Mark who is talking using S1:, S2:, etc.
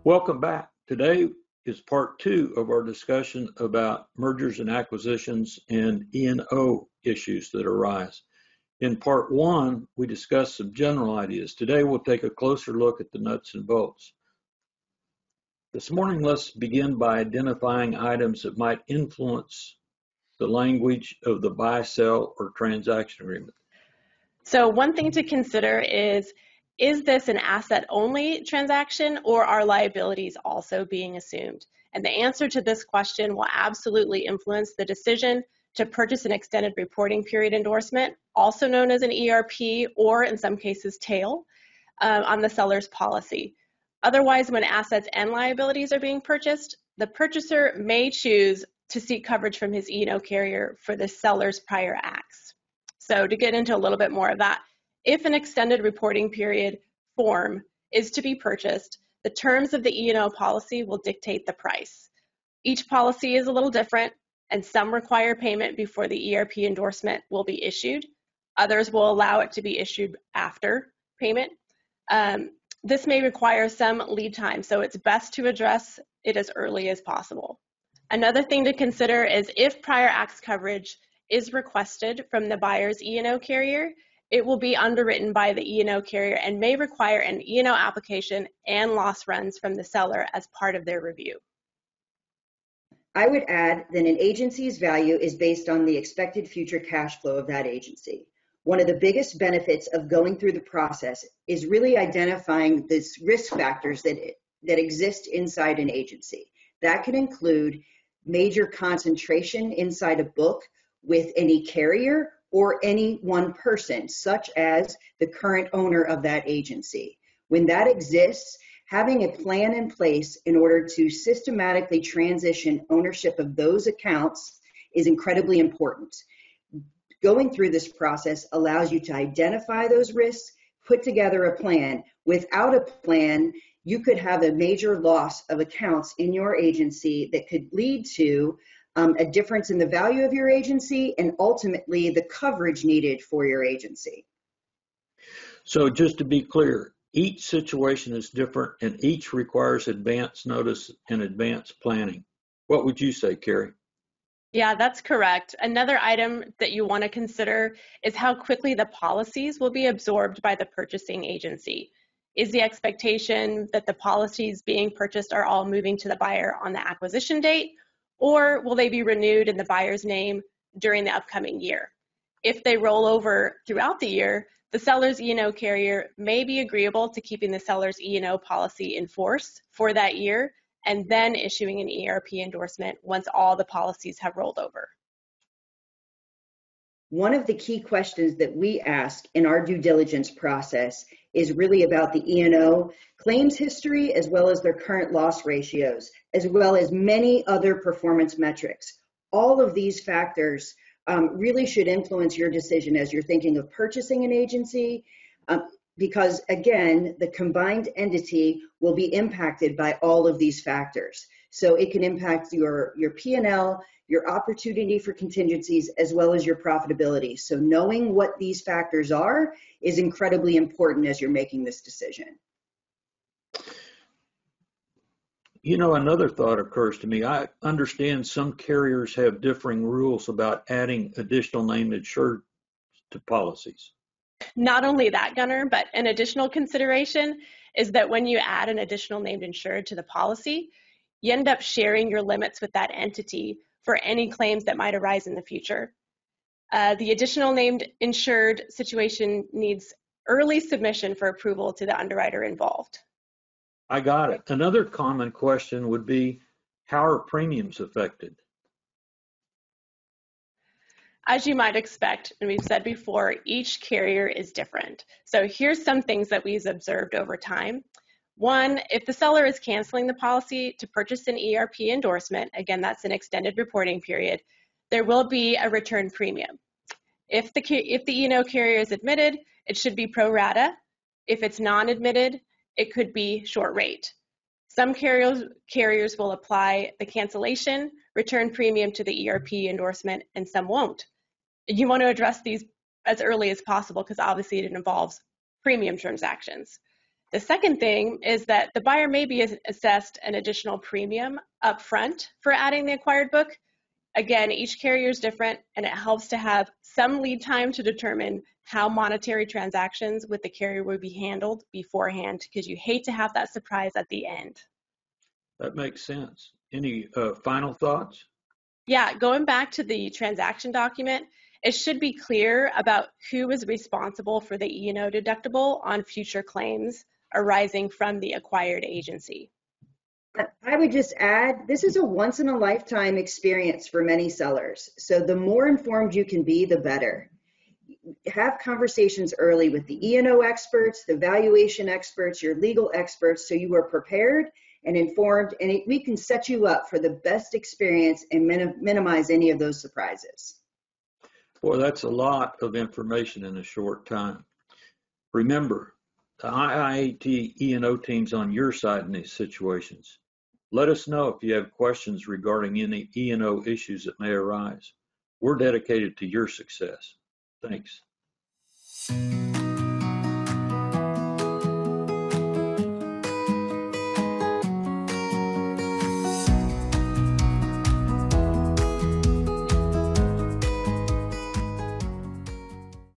S1: Welcome back. Today is part two of our discussion about mergers and acquisitions and E&O issues that arise. In part one, we discussed some general ideas. Today, we'll take a closer look at the nuts and bolts. This morning, let's begin by identifying items that might influence the language of the buy, sell, or transaction agreement.
S2: So one thing to consider is this an asset-only transaction, or are liabilities also being assumed? And the answer to this question will absolutely influence the decision to purchase an extended reporting period endorsement, also known as an ERP, or in some cases TAIL, on the seller's policy. Otherwise, when assets and liabilities are being purchased, the purchaser may choose to seek coverage from his E&O carrier for the seller's prior acts. So to get into a little bit more of that, if an extended reporting period form is to be purchased, the terms of the E&O policy will dictate the price. Each policy is a little different, and some require payment before the ERP endorsement will be issued. Others will allow it to be issued after payment. This may require some lead time, so it's best to address it as early as possible. Another thing to consider is if prior acts coverage is requested from the buyer's E&O carrier, it will be underwritten by the E&O carrier and may require an E&O application and loss runs from the seller as part of their review.
S3: I would add that an agency's value is based on the expected future cash flow of that agency. One of the biggest benefits of going through the process is really identifying the risk factors that exist inside an agency. That can include major concentration inside a book with any carrier or any one person, such as the current owner of that agency. When that exists, having a plan in place in order to systematically transition ownership of those accounts is incredibly important. Going through this process allows you to identify those risks, put together a plan. Without a plan, you could have a major loss of accounts in your agency that could lead to a difference in the value of your agency and ultimately the coverage needed for your agency.
S1: So just to be clear, each situation is different and each requires advance notice and advance planning. What would you say, Carrie?
S2: Yeah, that's correct. Another item that you want to consider is how quickly the policies will be absorbed by the purchasing agency. Is the expectation that the policies being purchased are all moving to the buyer on the acquisition date, or will they be renewed in the buyer's name during the upcoming year? If they roll over throughout the year, the seller's E&O carrier may be agreeable to keeping the seller's E&O policy in force for that year and then issuing an ERP endorsement once all the policies have rolled over.
S3: One of the key questions that we ask in our due diligence process is really about the E&O claims history, as well as their current loss ratios, as well as many other performance metrics. All of these factors really should influence your decision as you're thinking of purchasing an agency, because again, the combined entity will be impacted by all of these factors. So it can impact your P&L, your opportunity for contingencies, as well as your profitability. So knowing what these factors are is incredibly important as you're making this decision.
S1: You know, another thought occurs to me. I understand some carriers have differing rules about adding additional named insured to policies.
S2: Not only that, Gunnar, but an additional consideration is that when you add an additional named insured to the policy, you end up sharing your limits with that entity for any claims that might arise in the future. The additional named insured situation needs early submission for approval to the underwriter involved.
S1: I got it. Another common question would be, how are premiums affected?
S2: As you might expect, and we've said before, each carrier is different. So here's some things that we've observed over time. One, if the seller is canceling the policy to purchase an ERP endorsement, again, that's an extended reporting period, there will be a return premium. If the E&O carrier is admitted, it should be pro rata. If it's non-admitted, it could be short rate. Some carriers will apply the cancellation return premium to the ERP endorsement, and some won't. You want to address these as early as possible because obviously it involves premium transactions. The second thing is that the buyer may be assessed an additional premium upfront for adding the acquired book. Again, each carrier is different, and it helps to have some lead time to determine how monetary transactions with the carrier will be handled beforehand, because you hate to have that surprise at the end.
S1: That makes sense. Any final thoughts?
S2: Yeah, going back to the transaction document, it should be clear about who is responsible for the E&O deductible on future claims arising from the acquired agency.
S3: I would just add, this is a once-in-a-lifetime experience for many sellers. So the more informed you can be, the better. Have conversations early with the E&O experts, the valuation experts, your legal experts, so you are prepared and informed, and we can set you up for the best experience and minimize any of those surprises.
S1: Boy, that's a lot of information in a short time. Remember, the IIAT E&O team's on your side in these situations. Let us know if you have questions regarding any E&O issues that may arise. We're dedicated to your success. Thanks.